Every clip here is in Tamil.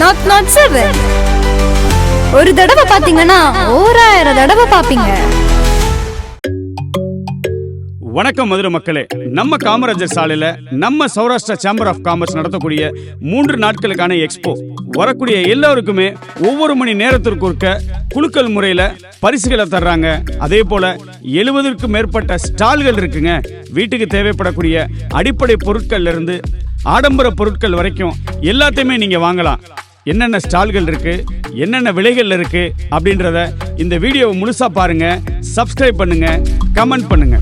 not 7. ஒரு தடவை பாத்தீங்கன்னா 1000 தடவை பாப்பீங்க. வணக்கம் மதுரை மக்களே, நம்ம காமராஜர் சாலையில நம்ம சௌராஷ்டிரா சேம்பர் ஆஃப் காமர்ஸ் நடத்தக்கூடிய 3 நாட்களுக்கான எக்ஸ்போ வரக்கூடிய எல்லாருக்குமே ஒவ்வொரு மணி நேரத்திற்கு ஒருக்க குலுக்கல் முறையில பரிசுகளை தர்றாங்க. அதே போல 70க்கும் மேற்பட்ட ஸ்டால்கள் இருக்குங்க. வீட்டுக்கு தேவைப்படக்கூடிய அடிப்படை பொருட்கள்ல இருந்து ஆடம்பர பொருட்கள் வரைக்கும் எல்லாத்தையுமே நீங்க வாங்கலாம். என்னென்ன ஸ்டால்கள் இருக்கு, என்னென்ன விலைகள் இருக்கு அப்படின்றத இந்த வீடியோவை முழுசா பாருங்க, சப்ஸ்கிரைப் பண்ணுங்க, கமெண்ட் பண்ணுங்க.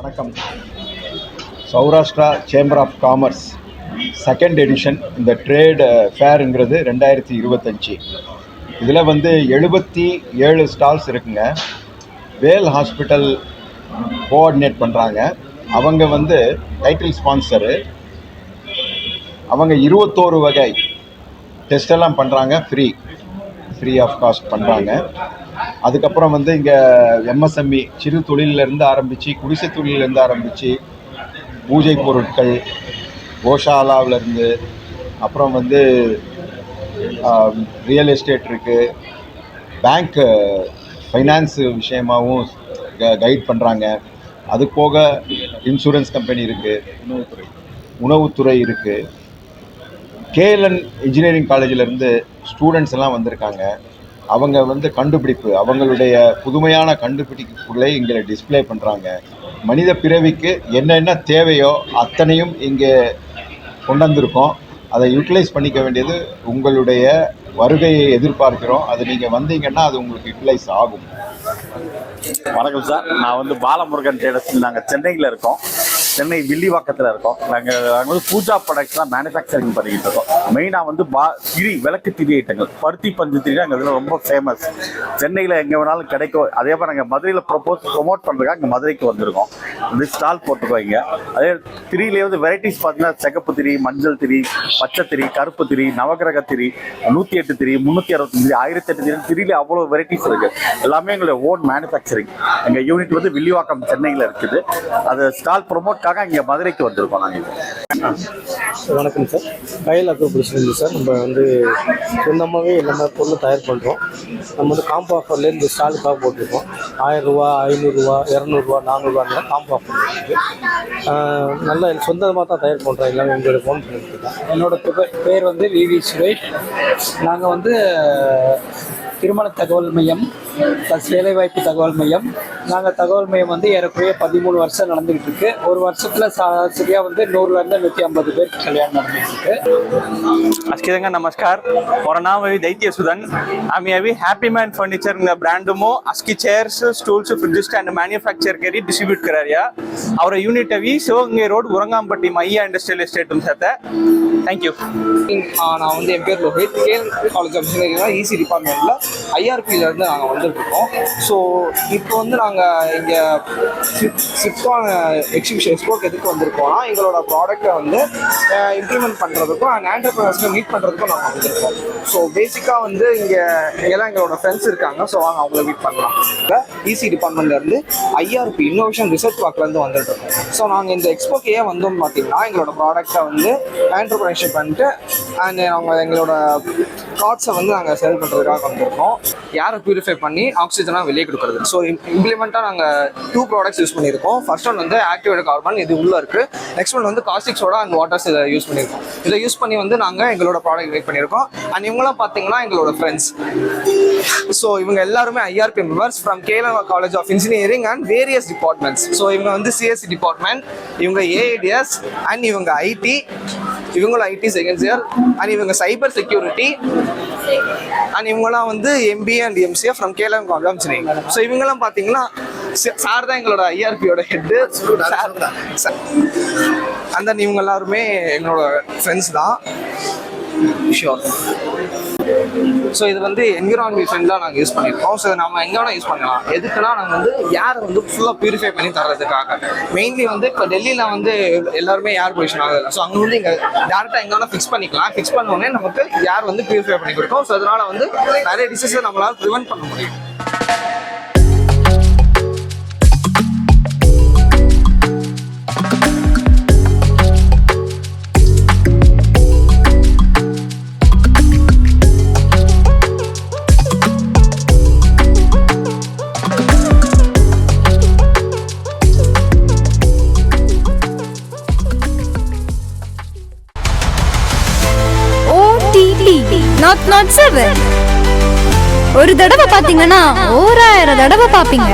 வணக்கம். Saurashtra chamber of commerce second edition இந்த ட்ரேட் ஃபேருங்கிறது 2025. இதில் 77 ஸ்டால்ஸ் இருக்குங்க. வேல் ஹாஸ்பிட்டல் கோஆர்டினேட் பண்ணுறாங்க. அவங்க டைட்டில் ஸ்பான்சரு. அவங்க 21 வகை டெஸ்டெல்லாம் பண்ணுறாங்க, ஃப்ரீ ஆஃப் காஸ்ட் பண்ணுறாங்க. அதுக்கப்புறம் இங்கே எம்எஸ்எம்இ சிறு தொழிலிருந்து ஆரம்பித்து, குடிசை தொழிலிருந்து ஆரம்பித்து, பூஜை பொருட்கள், கோஷாலாவிலேருந்து, அப்புறம் ரியல் எஸ்டேட் இருக்குது, பேங்க் ஃபைனான்ஸ் விஷயமாகவும் கைட் பண்ணுறாங்க. அது போக இன்சூரன்ஸ் கம்பெனி இருக்குது, உணவுத்துறை இருக்குது. கேஎல்என் இன்ஜினியரிங் காலேஜிலேருந்து ஸ்டூடெண்ட்ஸ் எல்லாம் வந்திருக்காங்க. அவங்க கண்டுபிடிப்பு, அவங்களுடைய புதுமையான கண்டுபிடிப்புகளை இங்கே டிஸ்பிளே பண்ணுறாங்க. மனித பிறவிக்கு என்னென்ன தேவையோ அத்தனையும் இங்கே கொண்டு வந்திருக்கோம். அதை யூட்டிலைஸ் பண்ணிக்க வேண்டியது உங்களுடைய வருகையை எதிர்பார்க்கிறோம். அது நீங்கள் வந்தீங்கன்னா அது உங்களுக்கு யூட்டிலைஸ் ஆகும். வணக்கம் சார், நான் பாலமுருகன் ட்ரேடர்ஸ். நாங்கள் சென்னையில் இருக்கோம், சென்னை வில்லிவாக்கத்தில் இருக்கோம். நாங்கள் பூஜா ப்ராடக்ட்ஸ் தான் மேனுஃபேக்சரிங் பண்ணிக்கிட்டு இருக்கோம். மெயினாக திரி, விளக்கு திரி ஐட்டங்கள், பருத்தி பஞ்சு திரி தான் எங்கள் இதில் ரொம்ப ஃபேமஸ். சென்னையில் எங்கே வேணாலும் கிடைக்கும். அதே மாதிரி நாங்கள் மதுரையில் ப்ரொமோட் பண்ணுறதுக்காக இங்கே மதுரைக்கு வந்திருக்கோம். ஸ்டால் போட்டுக்குவாங்க. அதே திரியிலே வெரைட்டிஸ் பார்த்தீங்கன்னா சிகப்பு திரி, மஞ்சள் திரி, பச்சை திரி, கருப்பு திரி, நவகிரக திரி, 108 திரி, 365 திரி, 1008 திரி. திரியிலே அவ்வளோ வெரைட்டிஸ் இருக்குது. எல்லாமே எங்களுடைய ஓன் மேனுஃபேக்சரிங். எங்கள் யூனிட் வில்லிவாக்கம் சென்னையில் இருக்குது. அது ஸ்டால் ப்ரொமோட்காக இங்கே மதுரைக்கு வந்திருக்கோம் நாங்கள். வணக்கம் சார், கையில் அக்ரோபொலிஸ்லேருந்து சார். நம்ம சொந்தமாகவே எல்லாமே பொருள் தயார் பண்ணுறோம். நம்ம காம்போ ஆஃபர்லேருந்து ஸ்டாலுக்காக போட்டிருக்கோம். 1000 ரூபா, 500 ரூபா, 200 ரூபா, 400 ரூபாங்க காம்போ ஆஃபர் இருக்குது. நல்லா சொந்தமாக தான் தயார் பண்ணுறோம். எல்லாமே எங்களோட ஃபோன் பண்ணிட்டு தான். என்னோட பேர் விவி சுரேஷ். நாங்கள் திருமண தகவல் மையம் ப்ளஸ் வேலைவாய்ப்பு தகவல் மையம் நாங்கள் தகவல் மையம் வந்து ஏறக்குறைய 13 வருஷம் நடந்துகிட்டு இருக்கு. ஒரு வருஷத்துல சரியா வந்து 100 to 150 பேருக்கு கல்யாணம் நடந்துட்டு இருக்கு. ಅಷ್ಟಿದಂಗ ನಮಸ್ಕಾರ ಅವರ ನಾಮ ದೈತ್ಯ ಸುಧನ್ ಆಮಿ ಅವಿ ಹ್ಯಾಪಿ ಮ್ಯಾನ್ ಫರ್ನಿಚರ್ ಬ್ರ್ಯಾಂಡ್ ಮೋ ಅಸ್ಕಿ chairs stools fridges and manufacture ಕರಿ ಡಿಸ್ಟ್ರಿಬ್ಯೂಟ್ करारिया ಅವರ ಯೂನಿಟ್ ಅವಿ சிவகங்கை ரோடு உரங்காம்பட்டி மையா இண்டஸ்ட்ரியல் எஸ்டேட் சேர்த்த தேங்க்யூ. நான் வந்து என் பேர் Lohith, KL college of engineering EC டிபார்ட்மெண்ட்டில் ஐஆர்பியிலேருந்து நாங்கள் வந்துட்டுருக்கோம். ஸோ இப்போ வந்து நாங்கள் இங்கே சிப்கான் எக்ஸிபிஷன் எக்ஸ்போக்கு எதுக்கு வந்திருக்கோம்னா எங்களோட ப்ராடக்ட்டை வந்து இம்ப்ளிமெண்ட் பண்ணுறதுக்கும் அண்ட் ஆண்டர்பிரினர்ஸ்க்கு மீட் பண்ணுறதுக்கும் நாங்கள் வந்திருக்கோம். ஸோ பேசிக்காக வந்து இங்கெல்லாம் எங்களோட ஃப்ரெண்ட்ஸ் இருக்காங்க. ஸோ வாங்க அவங்கள மீட் பண்ணலாம். இசி டிபார்ட்மெண்ட்லேருந்து ஐஆர்பி இன்னோவேஷன் ரிசர்ச் வாக்லேருந்து வந்துட்டுருக்கோம். ஸோ நாங்கள் இந்த எக்ஸ்போக்கு ஏன் வந்தோம்னு பார்த்தீங்கன்னா எங்களோட ப்ராடக்ட்டை வந்து ஆண்டர்பிரினர்ஷிப் பண்ணிட்டு அண்ட் அவங்க எங்களோட கார்ட்ஸை வந்து நாங்கள் சேல் பண்ணுறதுக்காக வந்திருக்கோம். ஏரை பியூரிஃபை பண்ணி ஆக்சிஜனாக வெளியே கொடுக்குறது. ஸோ இம்ப்ளிமெண்ட்டாக நாங்கள் 2 ப்ராடக்ட்ஸ் யூஸ் பண்ணியிருக்கோம். ஃபர்ஸ்ட் ஒன் வந்து ஆக்டிவேட் கார்பன், இது உள்ளே இருக்குது. நெக்ஸ்ட் ஒன் வந்து காஸ்டிக் சோடா அண்ட் வாட்டர்ஸ் இதை யூஸ் பண்ணியிருக்கோம். இதை யூஸ் பண்ணி வந்து நாங்கள் எங்களோட ப்ராடக்ட் மேக் பண்ணியிருக்கோம். அண்ட் இவங்களாம் பார்த்தீங்கன்னா எங்களோட ஃப்ரெண்ட்ஸ். ஸோ இவங்க எல்லாருமே IRP members from KL college of engineering and various departments. So இவங்க வந்து சிஎஸ்சி டிபார்ட்மெண்ட், இவங்க ஏஐடிஎஸ் அண்ட் இவங்க ஐடி, இவங்களும் ஐடி செகண்ட் இயர் அண்ட் இவங்க சைபர் செக்யூரிட்டி அண்ட் இவங்கெல்லாம் வந்து MBA and MCA from KL college of engineering. So இவங்கெல்லாம் பார்த்தீங்கன்னா சார் தான் எங்களோட ஐஆர்பியோட ஹெட்டு. அண்ட் தென் இவங்க எல்லாருமே எங்களோட ஃப்ரெண்ட்ஸ் தான். ஷியோர். ஸோ இது வந்து என்விரான்மெண்ட் ஃப்ரெண்ட்லாம் நாங்கள் யூஸ் பண்ணியிருக்கோம். ஸோ நம்ம எங்கே வேணால் யூஸ் பண்ணலாம். எதுக்குன்னா நாங்கள் வந்து ஏரை வந்து ஃபுல்லாக பியூரிஃபை பண்ணி தர்றதுக்காக. மெயின்லி வந்து இப்போ டெல்லியில் வந்து எல்லாருமே ஏர் பொல்யூஷன் ஆகுது. ஸோ அங்கே வந்து இங்கே டேரெக்டாக எங்கே வேணால் ஃபிக்ஸ் பண்ணிக்கலாம். ஃபிக்ஸ் பண்ணோடனே நமக்கு ஏர் வந்து பியூரிஃபை பண்ணி கொடுக்கும். ஸோ அதனால் வந்து நிறைய டிசீஸை நம்மளால் ப்ரிவென்ட் பண்ண முடியும். not 7. ஒரு தடவை பாத்தீங்கன்னா 1000 தடவை பாப்பீங்க.